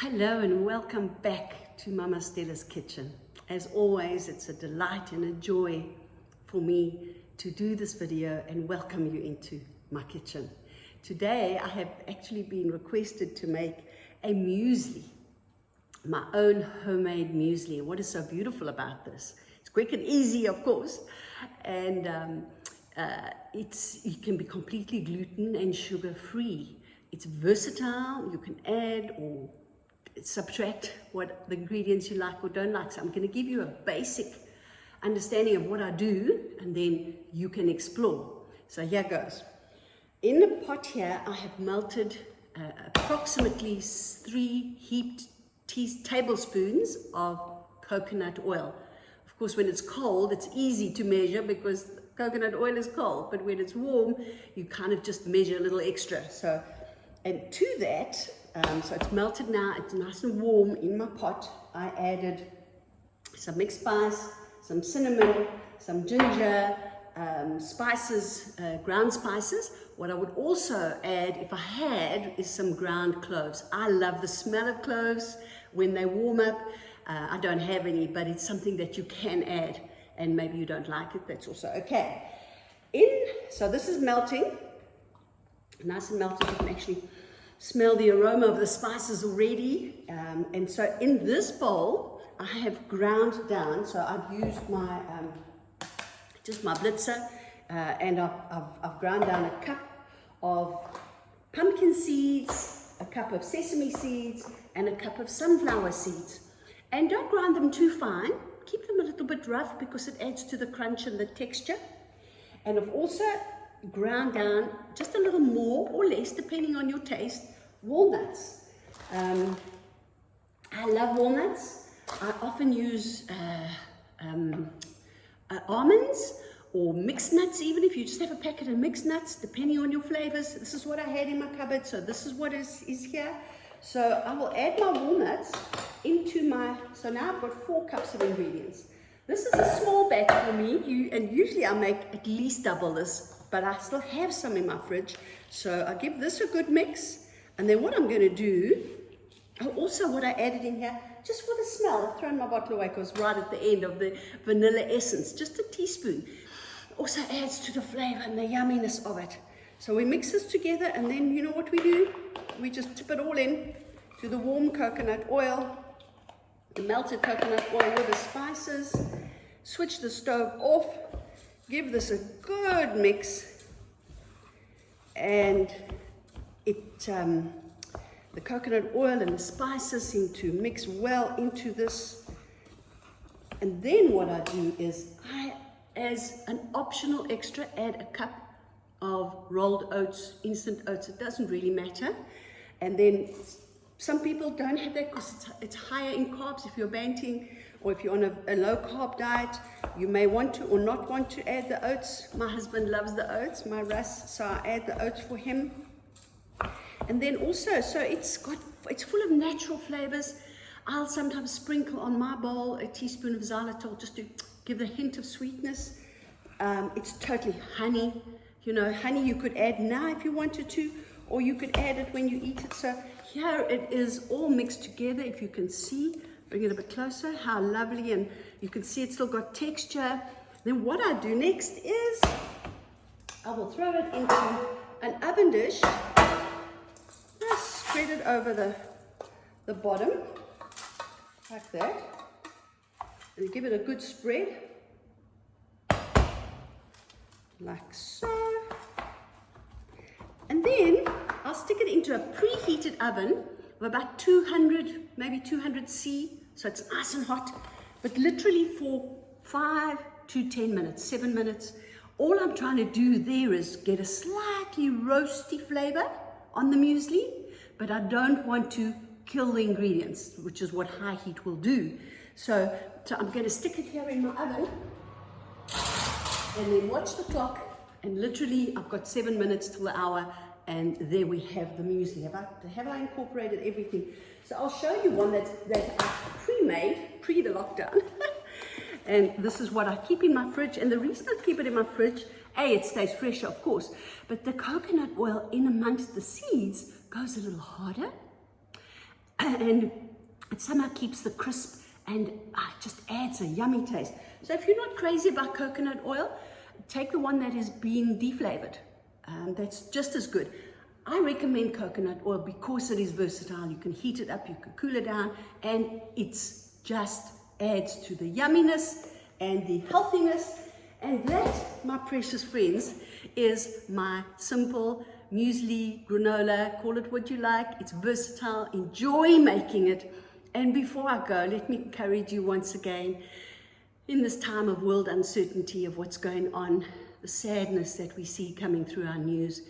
Hello and welcome back to Mama Stella's kitchen. As always, it's a delight and a joy for me to do this video and welcome you into my kitchen. Today I have actually been requested to make a muesli, my own homemade muesli. What is so beautiful about this? It's quick and easy, of course, and it can be completely gluten and sugar free. It's versatile. You can add or subtract what the ingredients you like or don't like. So I'm going to give you a basic understanding of what I do, and then you can explore. So here goes. In the pot here, I have melted approximately 3 heaped tablespoons of coconut oil. Of course, when it's cold, it's easy to measure because coconut oil is cold, but when it's warm, you kind of just measure a little extra. So, and to that, so it's melted now, it's nice and warm in my pot. I added some mixed spice, some cinnamon, some ginger, spices, ground spices. What I would also add, if I had, is some ground cloves. I love the smell of cloves when they warm up. I don't have any, but it's something that you can add, and maybe you don't like it, that's also okay. So this is melting, nice and melted. You can actually smell the aroma of the spices already. And so in this bowl, I have ground down. So I've used my, just my blitzer, and I've ground down a cup of pumpkin seeds, a cup of sesame seeds, and a cup of sunflower seeds. And don't grind them too fine. Keep them a little bit rough because it adds to the crunch and the texture. And I've also ground down just a little more or less, depending on your taste, walnuts. I love walnuts. I often use almonds or mixed nuts, even if you just have a packet of mixed nuts, depending on your flavors. This is what I had in my cupboard, so this is what is here. So I will add my walnuts into my, so now I've got 4 cups of ingredients. This is a small batch for me, and usually I make at least double this, but I still have some in my fridge. So I give this a good mix, and then what I'm going to do, also what I added in here, just for the smell, I've thrown my bottle away because right at the end of the vanilla essence, just a teaspoon, also adds to the flavor and the yumminess of it. So we mix this together, and then you know what we do? We just tip it all in to the warm coconut oil, the melted coconut oil with the spices, switch the stove off, give this a good mix, and the coconut oil and the spices seem to mix well into this. And then what I do is I, as an optional extra, add a cup of rolled oats, instant oats. It doesn't really matter. And then some people don't have that because it's higher in carbs. If you're banting or if you're on a low carb diet, you may want to or not want to add the oats. My husband loves the oats, my Russ, so I add the oats for him. And then also, so it's full of natural flavors. I'll sometimes sprinkle on my bowl a teaspoon of xylitol just to give a hint of sweetness. It's totally honey. You know, honey you could add now if you wanted to, or you could add it when you eat it. So here it is all mixed together. If you can see, bring it a bit closer, how lovely, and you can see it's still got texture. Then what I do next is I will throw it into an oven dish. Just spread it over the bottom like that, and give it a good spread like so. And then I'll stick it into a preheated oven of about 200, maybe 200°C, so it's nice and hot, but literally for 5 to 10 minutes, 7 minutes. All I'm trying to do there is get a slightly roasty flavor on the muesli, but I don't want to kill the ingredients, which is what high heat will do. So I'm going to stick it here in my oven, and then watch the clock, and literally I've got 7 minutes till the hour, and there we have the muesli. Have I incorporated everything? So I'll show you one that I pre-made, pre the lockdown. And this is what I keep in my fridge, and the reason I keep it in my fridge, it stays fresh, of course, but the coconut oil in amongst the seeds goes a little harder. and it somehow keeps the crisp and just adds a yummy taste. So if you're not crazy about coconut oil, take the one that has been deflavored. That's just as good. I recommend coconut oil because it is versatile. You can heat it up, you can cool it down, and it's just adds to the yumminess and the healthiness. And that, my precious friends, is my simple muesli, granola, call it what you like. It's versatile. Enjoy making it. And before I go, let me encourage you once again, in this time of world uncertainty of what's going on, the sadness that we see coming through our news,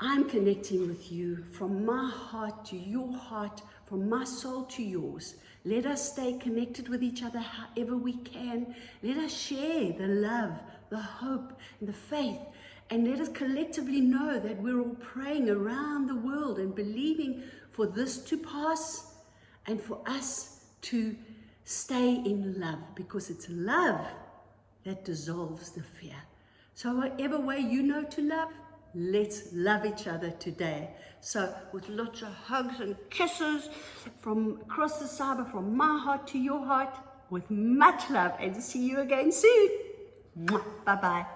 I'm connecting with you from my heart to your heart, from my soul to yours. Let us stay connected with each other however we can. Let us share the love, the hope, and the faith. And let us collectively know that we're all praying around the world and believing for this to pass and for us to stay in love, because it's love that dissolves the fear. So whatever way you know to love, let's love each other today. So with lots of hugs and kisses from across the cyber, from my heart to your heart, with much love, and see you again soon. Bye-bye.